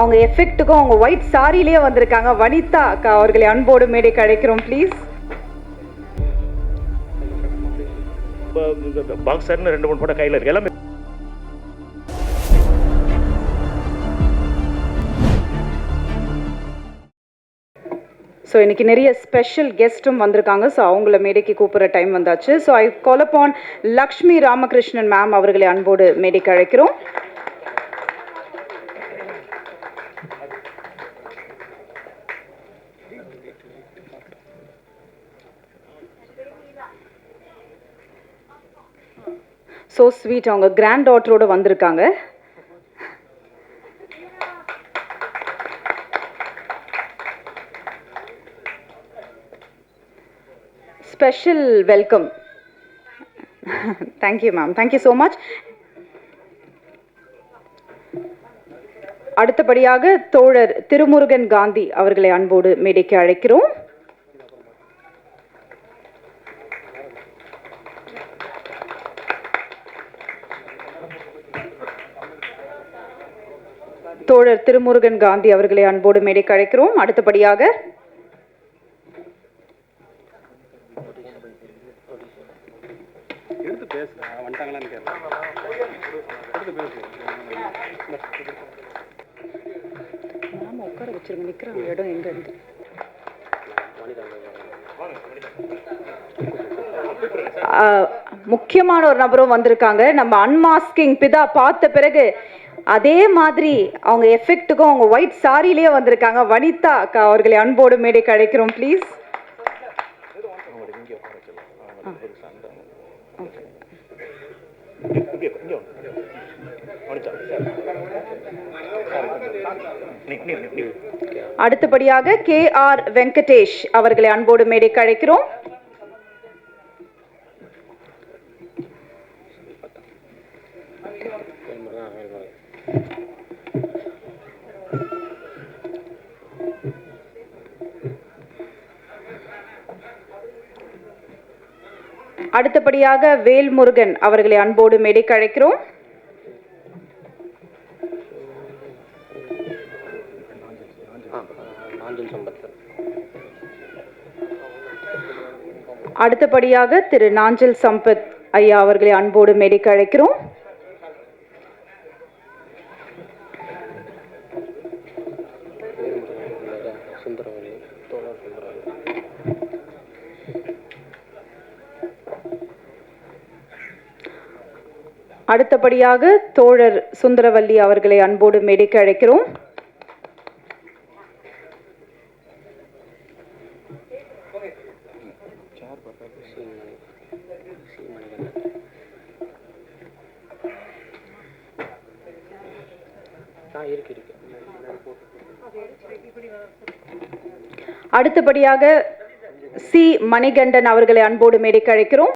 அவங்க எஃபெக்ட்டுக்கும் அவங்க ஒயிட் சாரியிலேயே வந்திருக்காங்க. வனிதா அக்கா அவர்களை அன்போடு மேடைக்கு அழைக்கிறோம் ப்ளீஸ். பாக்ஸர்னு 2-3 படம் கையில் இருக்கு எல்லாமே. ஸோ இன்றைக்கி நிறைய ஸ்பெஷல் கெஸ்ட்டும் வந்திருக்காங்க. ஸோ அவங்கள மேடைக்கு கூப்பிட்ற டைம் வந்தாச்சு. So I call upon Lakshmi Ramakrishnan ma'am அவர்களை அன்போடு மேடைக்கு அழைக்கிறோம். ஸோ ஸ்வீட், அவங்க கிராண்ட் டாட்டரோடு வந்திருக்காங்க. Special welcome. Thank you ma'am, thank you so much. அடுத்தபடியாக தோழர் திருமுருகன் காந்தி அவர்களை அன்போடு மேடைக்கு அழைக்கிறோம். தோழர் திருமுருகன் காந்தி அவர்களை அன்போடு மேடைக்கு அழைக்கிறோம். அடுத்தபடியாக உட்கார வச்சிருங்க, நிற்கிறாங்க, இடம் எங்க இருந்து. முக்கியமான ஒரு நபரும் வந்திருக்காங்க. நம்ம அன்மாஸ்கிங் பிதா பார்த்த பிறகு அதே மாதிரி அவங்க எஃபெக்ட்டுக்கும் அவங்க ஒயிட் சாரியிலேயே வந்திருக்காங்க. வனிதா அக்கா அவர்களை அன்போடு மேடைக்கு அழைக்கிறோம் ப்ளீஸ். அடுத்தபடியாக KR வெங்கடேஷ் அவர்களை அன்போடு மேடைக்கு அழைக்கிறோம். அடுத்தபடியாக வேல்முருகன் அவர்களை அன்போடு மேடைக்கு அழைக்கிறோம். அடுத்தபடியாக திரு நாஞ்சல் சம்பத் ஐயா அவர்களை அன்போடு மேடைக்கு அழைக்கிறோம். அடுத்தபடியாக தோழர் சுந்தரவல்லி அவர்களை அன்போடு மேடைக்கு அழைக்கிறோம். அடுத்தபடியாக C மணிகண்டன் அவர்களை அன்போடு மேடைக்கு அழைக்கிறோம்.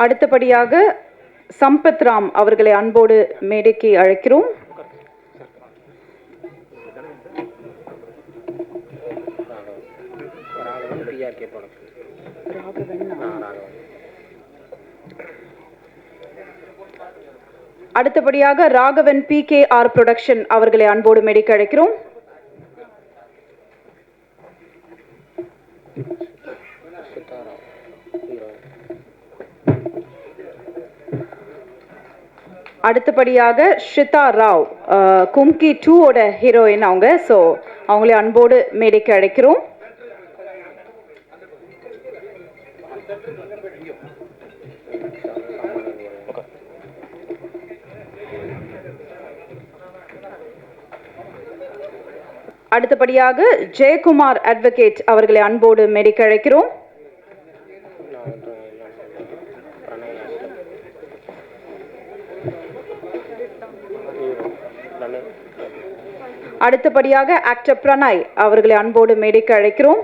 அடுத்தபடியாக சம்பத் ராம் அவர்களை அன்போடு மேடைக்கு அழைக்கிறோம். அடுத்தபடியாக ராகவன் PKR புரொடக்ஷன் அவர்களை அன்போடு மேடைக்கு அழைக்கிறோம். அடுத்தபடியாக ஸ்ரிதா ராவ், கும்கி 2ஓட ஹீரோயின் அவங்க. ஸோ அவங்களே அன்போடு மேடைக்கு அழைக்கிறோம். அடுத்தபடியாக ஜெயக்குமார் அட்வொகேட் அவர்களை அன்போடு மேடைக்கு அழைக்கிறோம். அடுத்தபடியாக ஆக்டர் பிரணய் அவர்களை அன்போடு மேடைக்கு அழைக்கிறோம்.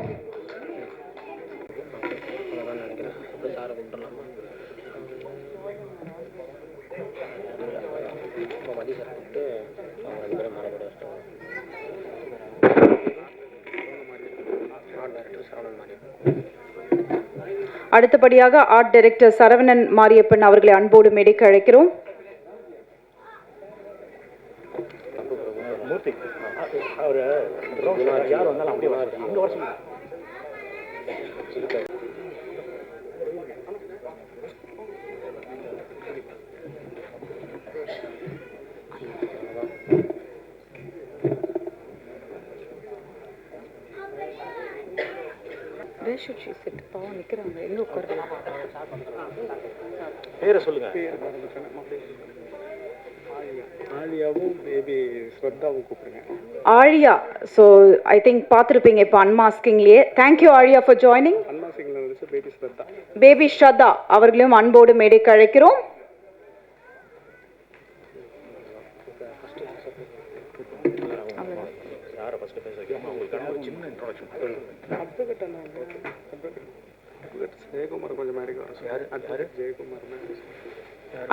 அடுத்தபடியாக ஆர்ட் டைரக்டர் சரவணன் மாரியப்பன் அவர்களை அன்போடு மேடைக்கு அழைக்கிறோம். மூர்த்தி அவர் யார் வந்தாலும் அப்படியே அங்கே வர சொல்லுங்க. பேரை சொல்லுங்க. ஆழியாவும் பேபி ஸ்ரத்தாவும் கூப்பிடுங்க. ஆழியா, ஸோ ஐ திங்க் பார்த்துருப்பீங்க இப்போ அன்மாஸ்கிங்லேயே. தேங்க்யூ ஆழியா ஃபார் ஜாயினிங். அன்மாஸ்கிங்ல வந்து பேபி ஸ்ரத்தா. பேபி ஸ்ரத்தா அவர்களையும் அன்போடு மேடைக்கு அழைக்கிறோம்.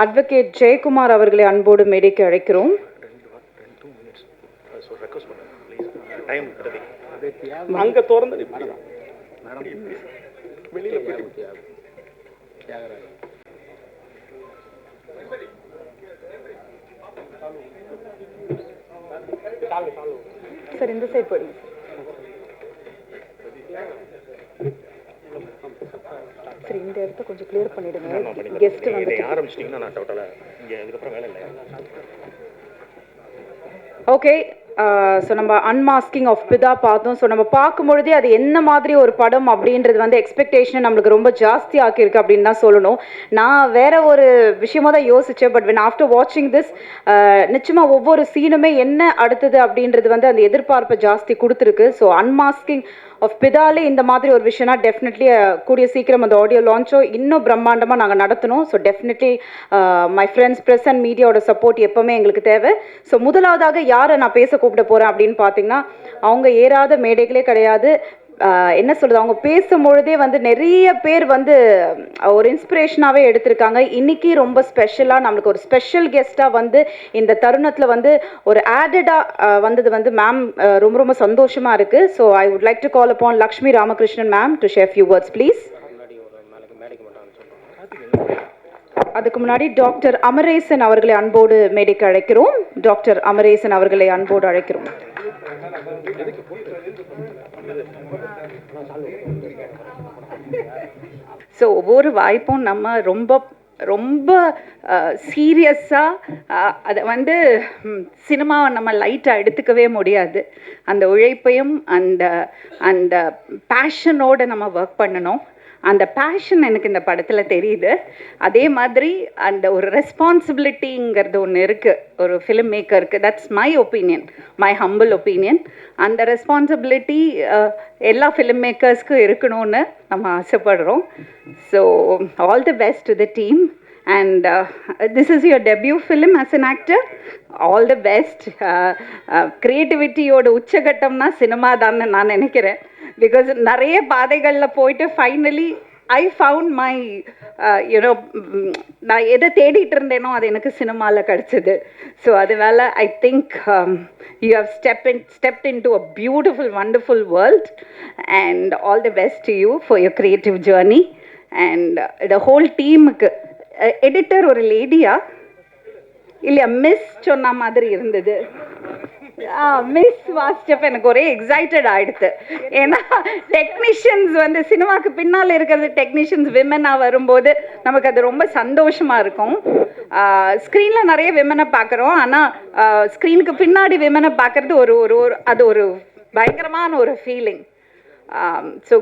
அட்வொகேட் ஜெயக்குமார் அவர்களை அன்போடு மேடைக்கு அழைக்கிறோம். அங்க திறந்து வெளியில சார் இந்த சைட் போடுங்க. சரி, இந்த இடத்த கொஞ்சம் கிளியர் பண்ணிடுங்க. கெஸ்ட் வந்து ஆரம்பிச்சிட்டிங்கன்னா நான் டோட்டலாக இங்கே இதுக்கப்புறம் வேலை இல்லை. ஓகே, ஸோ நம்ம அன்மாஸ்கிங் ஆஃப் பிதா பார்த்தோம். ஸோ நம்ம பார்க்கும்பொழுதே அது என்ன மாதிரி ஒரு படம் அப்படின்றது வந்து எக்ஸ்பெக்டேஷன் நம்மளுக்கு ரொம்ப ஜாஸ்தி ஆக்கியிருக்கு அப்படின்னு தான் சொல்லணும். நான் வேற ஒரு விஷயமா தான் யோசித்தேன். பட் வென் ஆஃப்டர் வாட்சிங் திஸ் நிச்சயமாக ஒவ்வொரு சீனுமே என்ன அடுத்தது அப்படின்றது வந்து அந்த எதிர்பார்ப்பை ஜாஸ்தி கொடுத்துருக்கு. ஸோ அன்மாஸ்கிங் ஆஃப் பிதாலே இந்த மாதிரி ஒரு விஷயம்னா டெஃபினெட்லி கூடிய சீக்கிரம் அந்த ஆடியோ லான்ச்சோ இன்னும் பிரம்மாண்டமாக நாங்கள் நடத்தணும். So definitely my friends press and மீடியாவோட சப்போர்ட் எப்போவுமே எங்களுக்கு தேவை. ஸோ முதலாவதாக யாரை நான் பேச கூப்பிட போகிறேன் அப்படின்னு பார்த்தீங்கன்னா, அவங்க ஏறாத மேடைகளே கிடையாது. என்ன சொல்கிறது, அவங்க பேசும்பொழுதே வந்து நிறைய பேர் வந்து ஒரு இன்ஸ்பிரேஷனாகவே எடுத்திருக்காங்க. இன்றைக்கி ரொம்ப ஸ்பெஷலாக நம்மளுக்கு ஒரு ஸ்பெஷல் கெஸ்ட்டாக வந்து இந்த தருணத்தில் வந்து ஒரு ஆடடாக வந்தது வந்து மேம் ரொம்ப ரொம்ப சந்தோஷமாக இருக்குது. So I would like to call upon Lakshmi Ramakrishnan ma'am to share few words please. அதுக்கு முன்னாடி டாக்டர் அமரேசன் அவர்களை அன்போடு மேடைக்கு அழைக்கிறோம். டாக்டர் அமரேசன் அவர்களை அன்போடு அழைக்கிறோம். ஸோ ஒவ்வொரு வாய்ப்பும் நம்ம ரொம்ப ரொம்ப சீரியஸாக அதை வந்து சினிமாவை நம்ம லைட்டாக எடுத்துக்கவே முடியாது. அந்த உழைப்பையும் அந்த அந்த பேஷனோடு நம்ம ஒர்க் பண்ணணும். அந்த பேஷன் எனக்கு இந்த படத்தில் தெரியுது. அதே மாதிரி அந்த ஒரு ரெஸ்பான்சிபிலிட்டிங்கிறது ஒன்று இருக்குது ஒரு ஃபிலிம் மேக்கருக்கு. That's my opinion, my humble opinion. அந்த ரெஸ்பான்சிபிலிட்டி எல்லா ஃபிலிம் மேக்கர்ஸ்க்கும் இருக்கணும்னு நம்ம ஆசைப்படுறோம். So all the best to the team. And this is your debut film as an actor. All the best. Creativity-யோட உச்சகட்டம்னா சினிமா தான் நான் நினைக்கிறேன். பிகாஸ் நிறைய பாதைகளில் போயிட்டு finally I found my you know நான் எதை தேடிட்டு இருந்தேனோ அது எனக்கு சினிமாவில் கிடச்சிது. ஸோ அதனால I think you have stepped in to a beautiful wonderful world. And all the best to you for your creative journey. And the whole டீமுக்கு எடிட்டர் ஒரு லேடியா இல்லையா மிஸ் சொன்ன மாதிரி இருந்தது. மிஸ் வாசிச்சப்ப எனக்கு ஒரே எக்ஸைட்டட் ஆகிடுது. ஏன்னா டெக்னீஷியன்ஸ் வந்து சினிமாவுக்கு பின்னால் இருக்கிறது டெக்னீஷியன்ஸ் விமனாக வரும்போது நமக்கு அது ரொம்ப சந்தோஷமாக இருக்கும். ஸ்க்ரீனில் நிறைய விமனை பார்க்குறோம், ஆனால் ஸ்க்ரீனுக்கு பின்னாடி விமனை பார்க்குறது ஒரு ஒரு அது ஒரு பயங்கரமான ஒரு ஃபீலிங். ஸோ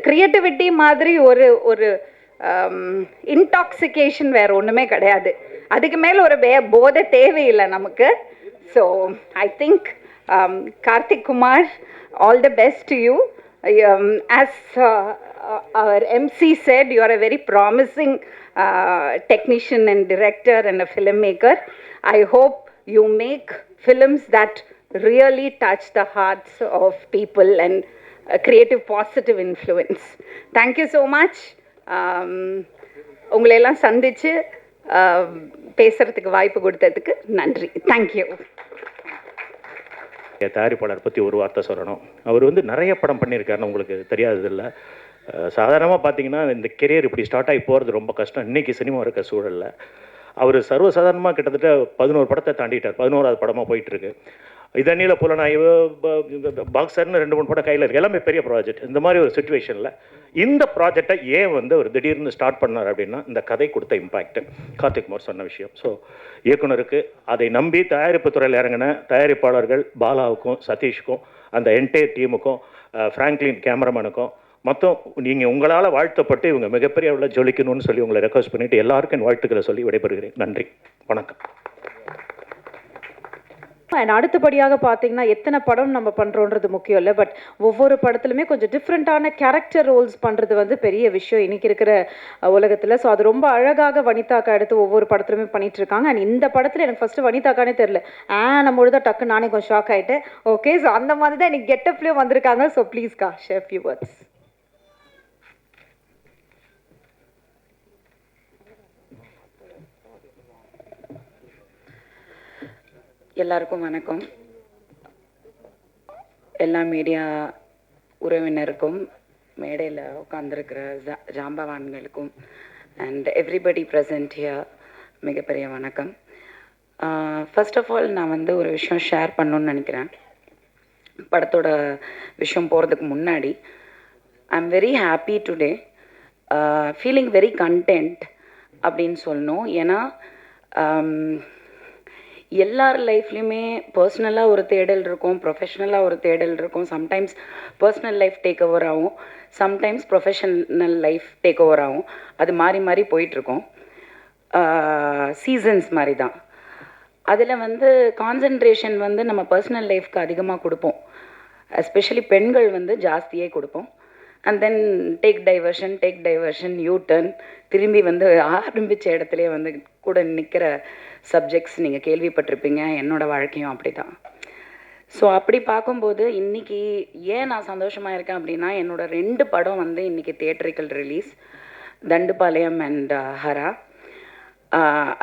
கிரியேட்டிவிட்டி மாதிரி ஒரு ஒரு இன்டாக்சிகேஷன் வேறு ஒன்றுமே கிடையாது. அதுக்கு மேலே ஒரு போதை தேவையில்லை நமக்கு. So I think Karthik Kumar, all the best to you. As our MC said, you are a very promising technician and director and a filmmaker. I hope you make films that really touch the hearts of people and creative positive influence. Thank you so much. உங்களையெல்லாம் சந்தித்து பேசுகிறதுக்கு வாய்ப்பு கொடுத்ததுக்கு நன்றி. Thank you. தயாரிப்பாளர் பற்றி ஒரு வார்த்தை சொல்லணும். அவர் வந்து நிறைய படம் பண்ணியிருக்காருன்னு உங்களுக்கு தெரியாததில்லை. சாதாரணமாக பார்த்தீங்கன்னா இந்த கெரியர் இப்படி ஸ்டார்ட் ஆகி போகிறது ரொம்ப கஷ்டம் இன்றைக்கி சினிமா இருக்க சூழலில். அவர் சர்வசாதாரணமாக கிட்டத்தட்ட 11 படத்தை தாண்டிட்டார். 11வது படமாக போயிட்டுருக்கு. இதண்ணியில் புலனாய்வு, பாக்ஸர்னு 2-3 படம் கையில் இருக்குது. எல்லாமே பெரிய ப்ராஜெக்ட். இந்த மாதிரி ஒரு சுச்சுவேஷனில் இந்த ப்ராஜெக்டை ஏன் வந்து அவர் திடீர்னு ஸ்டார்ட் பண்ணார் அப்படின்னா இந்த கதை கொடுத்த இம்பேக்ட் கார்த்திக் குமார் சொன்ன விஷயம். ஸோ இயக்குனருக்கு அதை நம்பி தயாரிப்பு துறையில் இறங்கின தயாரிப்பாளர்கள் பாலாவுக்கும் சதீஷுக்கும் அந்த என்டையர் டீமுக்கும் ஃப்ராங்க்லின் கேமராமேனுக்கும் மொத்தம் நீங்கள் உங்களால் வாழ்த்தப்பட்டு இவங்க மிகப்பெரிய அளவில் ஜொலிக்கணும்னு சொல்லி உங்களை ரெக்வஸ்ட் பண்ணிவிட்டு எல்லாருக்கும் என் வாழ்த்துக்களை சொல்லி விடைபெறுகிறேன். நன்றி, வணக்கம். அண்ட் அடுத்தபடியாக பார்த்தீங்கன்னா எத்தனை படம் நம்ம பண்ணுறோன்றது முக்கியம் இல்லை, பட் ஒவ்வொரு படத்துலையுமே கொஞ்சம் டிஃப்ரெண்ட்டான கேரக்டர் ரோல்ஸ் பண்ணுறது வந்து பெரிய விஷயம் இன்றைக்கி இருக்கிற உலகத்தில். ஸோ அது ரொம்ப அழகாக வனிதாக்கா எடுத்து ஒவ்வொரு படத்துலையுமே பண்ணிட்டு இருக்காங்க. அண்ட் இந்த படத்தில் எனக்கு ஃபஸ்ட்டு வனிதாக்கானே தெரில, நம்ம தான் டக்கு நானே கொஞ்சம் ஷாக் ஆகிட்டேன். ஓகே, ஸோ அந்த மாதிரி தான் எனக்கு கெட்டப்லேயும் வந்திருக்காங்க. ஸோ ப்ளீஸ்க்கா ஷேர் ஃபியூ வேர்ட்ஸ். எல்லாருக்கும் வணக்கம். எல்லா மீடியா உறவினருக்கும், மேடையில் உட்காந்துருக்கிற ஜாம்பவான்களுக்கும் அண்ட் எவ்ரிபடி ப்ரெசன்ட் ஹியர் மிகப்பெரிய வணக்கம். ஃபர்ஸ்ட் ஆஃப் ஆல் நான் வந்து ஒரு விஷயம் ஷேர் பண்ணணுன்னு நினைக்கிறேன். படத்தோட விஷயம் போகிறதுக்கு முன்னாடி I am very happy today, feeling very content அப்படின்னு சொல்லணும். ஏன்னா எல்லார் லைஃப்லையுமே பர்சனலாக ஒரு தேடல் இருக்கும், ப்ரொஃபஷ்னலாக ஒரு தேடல் இருக்கும். Sometimes personal life take over ஆகும், sometimes professional life take over ஆகும். அது மாறி மாறி போயிட்டுருக்கோம். சீசன்ஸ் மாதிரி தான். அதில் வந்து கான்சன்ட்ரேஷன் வந்து நம்ம பர்சனல் லைஃப்க்கு அதிகமாக கொடுப்போம். எஸ்பெஷலி பெண்கள் வந்து ஜாஸ்தியே கொடுப்போம். And then take diversion you turn, திரும்பி வந்து ஆரம்பித்த இடத்துலையே வந்து கூட நிற்கிற சப்ஜெக்ட்ஸ் நீங்கள் கேள்விப்பட்டிருப்பீங்க. என்னோடய வாழ்க்கையும் அப்படி தான். ஸோ அப்படி பார்க்கும்போது இன்றைக்கி ஏன் நான் சந்தோஷமாக இருக்கேன் அப்படின்னா, என்னோடய 2 படம் வந்து இன்றைக்கி theatrical release, Thandupalayam and Hara.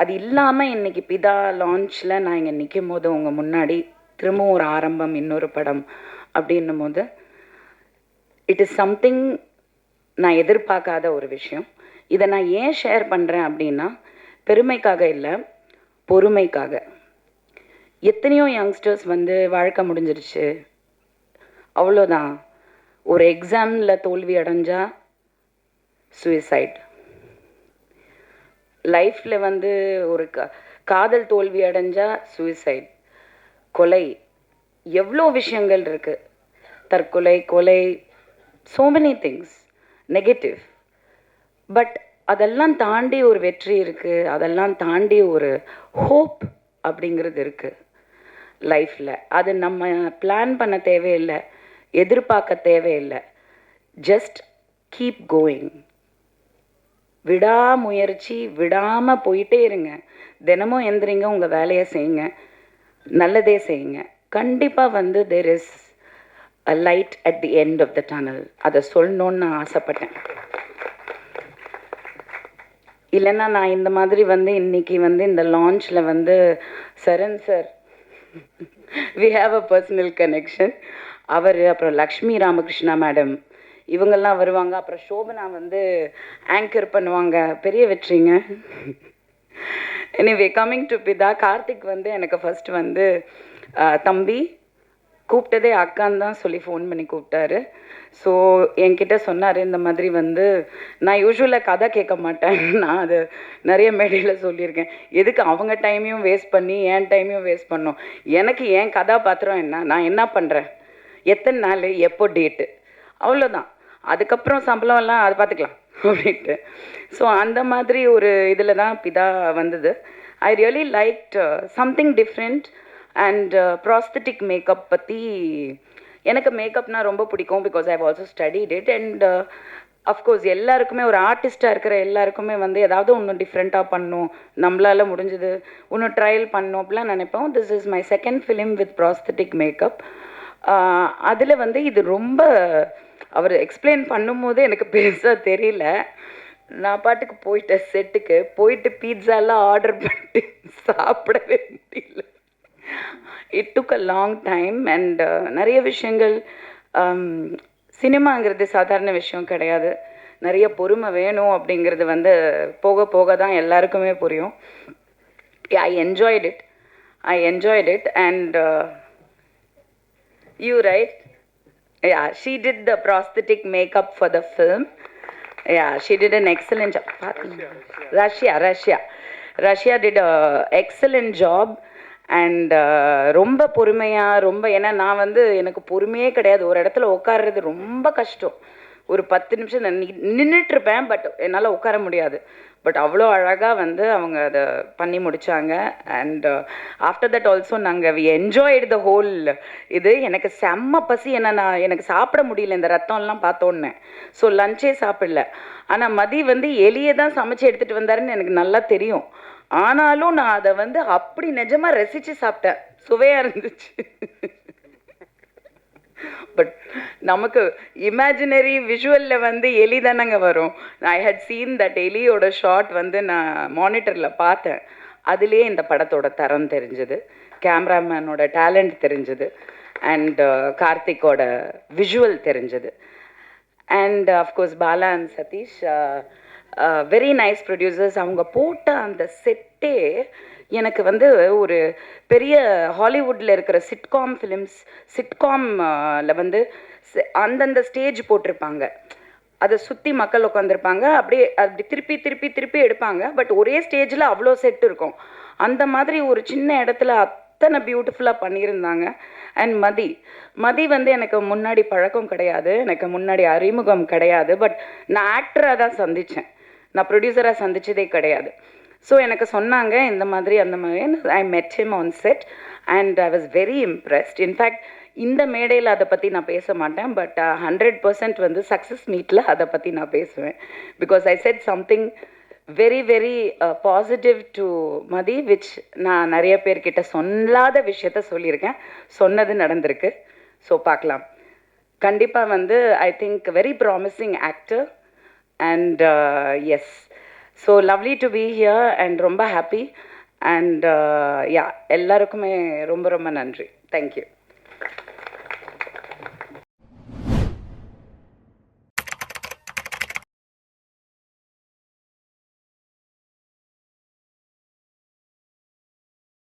அது இல்லாமல் இன்றைக்கி பிதா லான்ச்சில் நான் இங்கே நிற்கும் போது உங்கள் முன்னாடி திரும்பவும் ஒரு ஆரம்பம், இன்னொரு படம் அப்படின்னும் போது இட் இஸ் சம்திங் நான் எதிர்பார்க்காத ஒரு விஷயம். இதை நான் ஏன் ஷேர் பண்ணுறேன் அப்படின்னா, பெருமைக்காக இல்லை, பொறுமைக்காக. எத்தனையோ யங்ஸ்டர்ஸ் வந்து வாழ்க்கை முடிஞ்சிருச்சு, அவ்வளோதான், ஒரு எக்ஸாமில் தோல்வி அடைஞ்சா சூசைட், லைஃப்பில் வந்து ஒரு காதல் தோல்வி அடைஞ்சா சூசைட், கொலை, எவ்வளோ விஷயங்கள் இருக்குது, தற்கொலை, கொலை, so many things negative. But அதெல்லாம் தாண்டி ஒரு வெற்றி இருக்குது, அதெல்லாம் தாண்டி ஒரு ஹோப் அப்படிங்கிறது இருக்குது லைஃப்பில். அது நம்ம பிளான் பண்ண தேவையில்லை, எதிர்பார்க்க தேவையில்லை. ஜஸ்ட் கீப் கோயிங், விடாமுயற்சி, விடாமல் போயிட்டே இருங்க. தினமும் எந்திரிங்க, உங்கள் வேலையை செய்யுங்க, நல்லதே செய்யுங்க. கண்டிப்பாக வந்து there is a light at the end of the tunnel. அதை சொல்லணுன்னு நான் ஆசைப்பட்டேன். இல்லைன்னா நான் இந்த மாதிரி வந்து இன்றைக்கி வந்து இந்த லான்ச்சில் வந்து Charan sir, we have a personal connection, அவர், அப்புறம் லக்ஷ்மி ராமகிருஷ்ணா மேடம், இவங்கெல்லாம் வருவாங்க. அப்புறம் சோபனா வந்து ஆங்கர் பண்ணுவாங்க. பெரிய வெற்றிங்க. எனிவே, கம்மிங் டு பிதா, கார்த்திக் வந்து எனக்கு ஃபஸ்ட்டு வந்து தம்பி கூப்பிட்டதே அக்கான்னு தான் சொல்லி ஃபோன் பண்ணி கூப்பிட்டாரு. ஸோ என்கிட்ட சொன்னார், இந்த மாதிரி வந்து நான் யூஸ்வலாக கதை கேட்க மாட்டேன், நான் அது நிறைய மேடையில் சொல்லியிருக்கேன், எதுக்கு அவங்க டைமையும் வேஸ்ட் பண்ணி என் டைமையும் வேஸ்ட் பண்ணோம், எனக்கு என் கதாபாத்திரம் என்ன, நான் என்ன பண்ணுறேன், எத்தனை நாள், எப்போ டேட்டு, அவ்வளோதான், அதுக்கப்புறம் சம்பளம் எல்லாம் அதை பார்த்துக்கலாம் அப்படின்ட்டு. ஸோ அந்த மாதிரி ஒரு இதில் தான் பிதா வந்தது. I really like something different. And prosthetic makeup பற்றி, எனக்கு மேக்கப்னால் ரொம்ப பிடிக்கும், because I have also studied it. And of course எல்லாருக்குமே, ஒரு ஆர்டிஸ்ட்டாக இருக்கிற எல்லாருக்குமே வந்து ஏதாவது ஒன்று டிஃப்ரெண்ட்டாக பண்ணணும், நம்மளால் முடிஞ்சது ஒன்று ட்ரையல் பண்ணணும் அப்படிலாம் நினைப்போம். This is my second film with prosthetic makeup. அதில் வந்து இது ரொம்ப, அவர் எக்ஸ்பிளைன் பண்ணும்போது எனக்கு பெருசாக தெரியல. நான் பாட்டுக்கு போயிட்டேன், செட்டுக்கு போயிட்டு பீட்ஸாலாம் ஆர்டர் பண்ணிட்டு சாப்பிடவே முடியல. It took a long time. And நிறைய விஷயங்கள் சினிமாங்கிறது சாதாரண விஷயம் கிடையாது. நிறைய பொறுமை வேணும் அப்படிங்கிறது வந்து போக போக தான் எல்லாருக்குமே புரியும். I enjoyed it and you right, yeah, she did the prosthetic makeup for the film. Yeah, she did an excellent job. Russia did a excellent job. And ரொம்ப பொறுமையாக ரொம்ப, ஏன்னா நான் வந்து எனக்கு பொறுமையே கிடையாது. ஒரு இடத்துல உட்கார்றது ரொம்ப கஷ்டம். ஒரு 10 நிமிஷம் நின்றுட்டுருப்பேன், பட் என்னால் உட்கார முடியாது. பட் அவ்வளோ அழகாக வந்து அவங்க அதை பண்ணி முடித்தாங்க. அண்ட் ஆஃப்டர் தட் ஆல்சோ நாங்கள் வி என்ஜாய்டு த ஹோல் இது. எனக்கு செம்ம பசி, ஏன்னா எனக்கு சாப்பிட முடியல இந்த ரத்தம்லாம் பார்த்தோன்னே. ஸோ லஞ்சே சாப்பிடல. ஆனால் மதி வந்து எலியை தான் சமைச்சு எடுத்துகிட்டு வந்தாருன்னு எனக்கு நல்லா தெரியும். ஆனாலும் நான் அதை வந்து அப்படி நிஜமாக ரசித்து சாப்பிட்டேன். சுவையாக இருந்துச்சு. பட் நமக்கு இமேஜினரி விஷுவலில் வந்து எலி தானங்க வரும். ஐ ஹட் சீன் தட் எலியோட ஷாட் வந்து நான் மானிட்டரில் பார்த்தேன். அதுலேயே இந்த படத்தோட தரம் தெரிஞ்சுது, கேமராமேனோட டேலண்ட் தெரிஞ்சுது, அண்ட் கார்த்திக்கோட விஷுவல் தெரிஞ்சுது. And of course Bala and Satish, very nice producers. அவங்க போட்ட அந்த செட்டே எனக்கு வந்து ஒரு பெரிய ஹாலிவுட்டில் இருக்கிற சிட்காமில் வந்து அந்தந்த ஸ்டேஜ் போட்டிருப்பாங்க. அதை சுற்றி மக்கள் உட்காந்துருப்பாங்க, அப்படியே அப்படி திருப்பி திருப்பி திருப்பி எடுப்பாங்க. பட் ஒரே ஸ்டேஜில் அவ்வளோ செட் இருக்கும். அந்த மாதிரி ஒரு சின்ன இடத்துல அத்தனை பியூட்டிஃபுல்லாக பண்ணியிருந்தாங்க. அண்ட் மதி வந்து எனக்கு முன்னாடி பழக்கம் கிடையாது, எனக்கு முன்னாடி அறிமுகம் கிடையாது. பட் நான் ஆக்டராக தான் சந்தித்தேன், நான் ப்ரொடியூசராக சந்தித்ததே கிடையாது. ஸோ எனக்கு சொன்னாங்க இந்த மாதிரி அந்த மாதிரி. I met him on set and I was very impressed. In fact இந்த மேடையில் அதை பற்றி நான் பேச மாட்டேன், பட் 100% வந்து சக்ஸஸ் மீட்டில் அதை பற்றி நான் பேசுவேன். Because I set something very very positive to Mathi, which நான் நிறைய பேர்கிட்ட சொல்லாத விஷயத்த சொல்லியிருக்கேன். சொன்னது நடந்திருக்கு. ஸோ பார்க்கலாம். கண்டிப்பாக வந்து I think very promising actor. And yes, so lovely to be here and ரொம்ப ஹாப்பி. அண்ட் யா, எல்லாருக்குமே ரொம்ப ரொம்ப நன்றி. தேங்க்யூ.